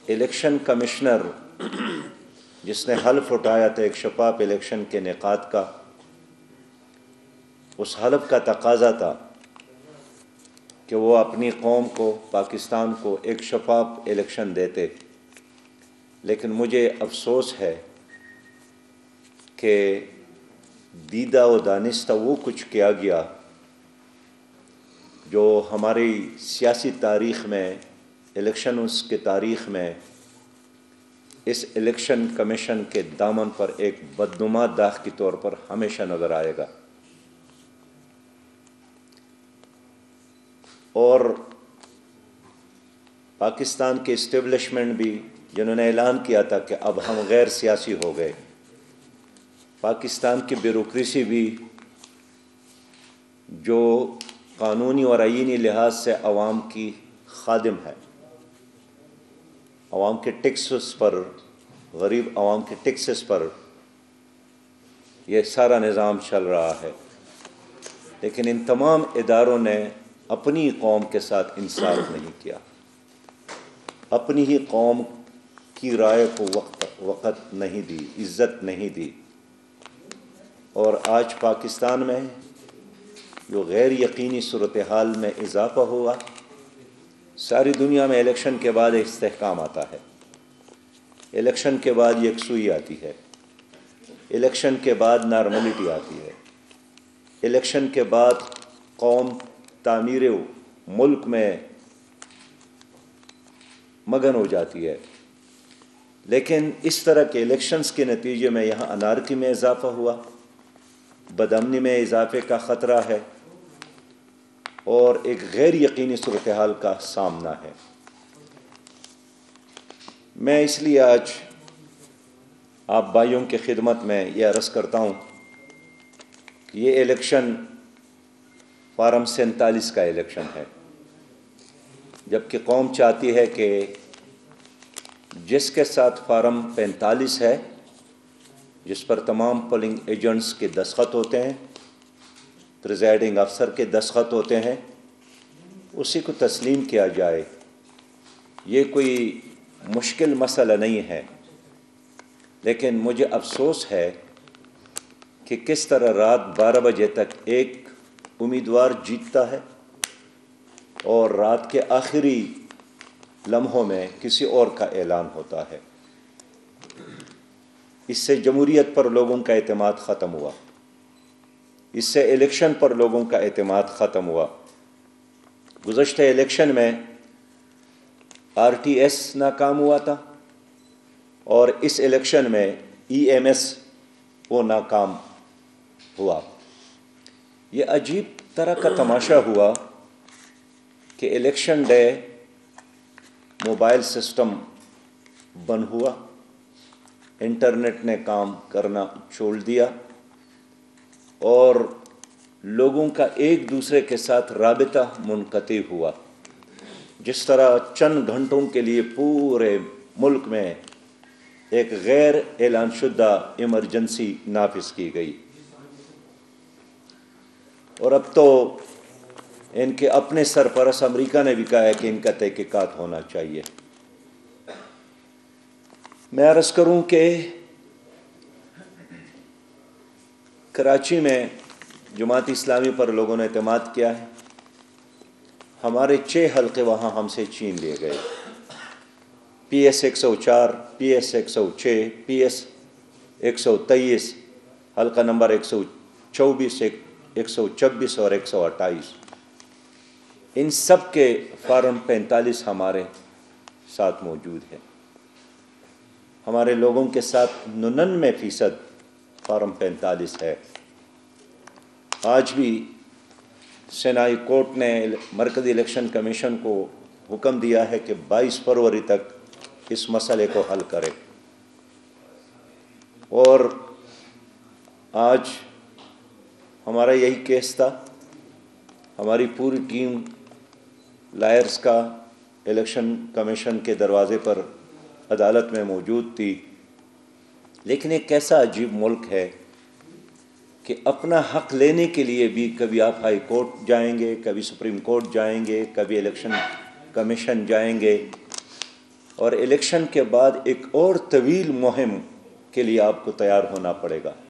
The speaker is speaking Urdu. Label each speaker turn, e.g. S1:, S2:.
S1: الیکشن کمشنر جس نے حلف اٹھایا تھا ایک شفاف الیکشن کے انعقاد کا، اس حلف کا تقاضا تھا کہ وہ اپنی قوم کو، پاکستان کو ایک شفاف الیکشن دیتے، لیکن مجھے افسوس ہے کہ دیدہ و دانستہ وہ کچھ کیا گیا جو ہماری سیاسی تاریخ میں، الیکشنز کی تاریخ میں اس الیکشن کمیشن کے دامن پر ایک بدنما داغ کے طور پر ہمیشہ نظر آئے گا۔ اور پاکستان کے اسٹیبلشمنٹ بھی جنہوں نے اعلان کیا تھا کہ اب ہم غیر سیاسی ہو گئے، پاکستان کی بیوروکریسی بھی جو قانونی اور آئینی لحاظ سے عوام کی خادم ہے، عوام کے ٹیکسز پر، غریب عوام کے ٹیکسز پر یہ سارا نظام چل رہا ہے، لیکن ان تمام اداروں نے اپنی قوم کے ساتھ انصاف نہیں کیا، اپنی ہی قوم کی رائے کو وقت نہیں دی، عزت نہیں دی۔ اور آج پاکستان میں جو غیر یقینی صورتحال میں اضافہ ہوا، ساری دنیا میں الیکشن کے بعد استحکام آتا ہے، الیکشن کے بعد یکسوئی آتی ہے، الیکشن کے بعد نارملٹی آتی ہے، الیکشن کے بعد قوم تعمیر ملک میں مگن ہو جاتی ہے۔ لیکن اس طرح کے الیکشنز کے نتیجے میں یہاں انارکی میں اضافہ ہوا، بدامنی میں اضافے کا خطرہ ہے، اور ایک غیر یقینی صورتحال کا سامنا ہے۔ میں اس لیے آج آپ بھائیوں کی خدمت میں یہ عرض کرتا ہوں کہ یہ الیکشن فارم 47 کا الیکشن ہے، جبکہ قوم چاہتی ہے کہ جس کے ساتھ فارم 45 ہے، جس پر تمام پولنگ ایجنٹس کے دستخط ہوتے ہیں، پریزائڈنگ افسر کے دستخط ہوتے ہیں، اسی کو تسلیم کیا جائے۔ یہ کوئی مشکل مسئلہ نہیں ہے، لیکن مجھے افسوس ہے کہ کس طرح رات 12 بجے تک ایک امیدوار جیتتا ہے اور رات کے آخری لمحوں میں کسی اور کا اعلان ہوتا ہے۔ اس سے جمہوریت پر لوگوں کا اعتماد ختم ہوا، اس سے الیکشن پر لوگوں کا اعتماد ختم ہوا۔ گزشتہ الیکشن میں RTS ناکام ہوا تھا، اور اس الیکشن میں EMS وہ ناکام ہوا۔ یہ عجیب طرح کا تماشا ہوا کہ الیکشن ڈے موبائل سسٹم بند ہوا، انٹرنیٹ نے کام کرنا چھوڑ دیا، اور لوگوں کا ایک دوسرے کے ساتھ رابطہ منقطع ہوا۔ جس طرح چند گھنٹوں کے لیے پورے ملک میں ایک غیر اعلان شدہ ایمرجنسی نافذ کی گئی، اور اب تو ان کے اپنے سرپرست امریکہ نے بھی کہا ہے کہ ان کا تحقیقات ہونا چاہیے۔ میں عرض کروں کہ کراچی میں جماعت اسلامی پر لوگوں نے اعتماد کیا ہے، ہمارے 6 حلقے وہاں ہم سے چھین لیے گئے، PS 104، PS 106، PS 123، حلقہ نمبر 124، 126 اور 128۔ ان سب کے فارم 45 ہمارے ساتھ موجود ہے، ہمارے لوگوں کے ساتھ 99% فارم 45 ہے۔ آج بھی سینائی کورٹ نے مرکزی الیکشن کمیشن کو حکم دیا ہے کہ 22 فروری تک اس مسئلے کو حل کرے، اور آج ہمارا یہی کیس تھا۔ ہماری پوری ٹیم لائرز کا الیکشن کمیشن کے دروازے پر عدالت میں موجود تھی، لیکن ایک ایسا عجیب ملک ہے کہ اپنا حق لینے کے لیے بھی کبھی آپ ہائی کورٹ جائیں گے، کبھی سپریم کورٹ جائیں گے، کبھی الیکشن کمیشن جائیں گے، اور الیکشن کے بعد ایک اور طویل مہم کے لیے آپ کو تیار ہونا پڑے گا.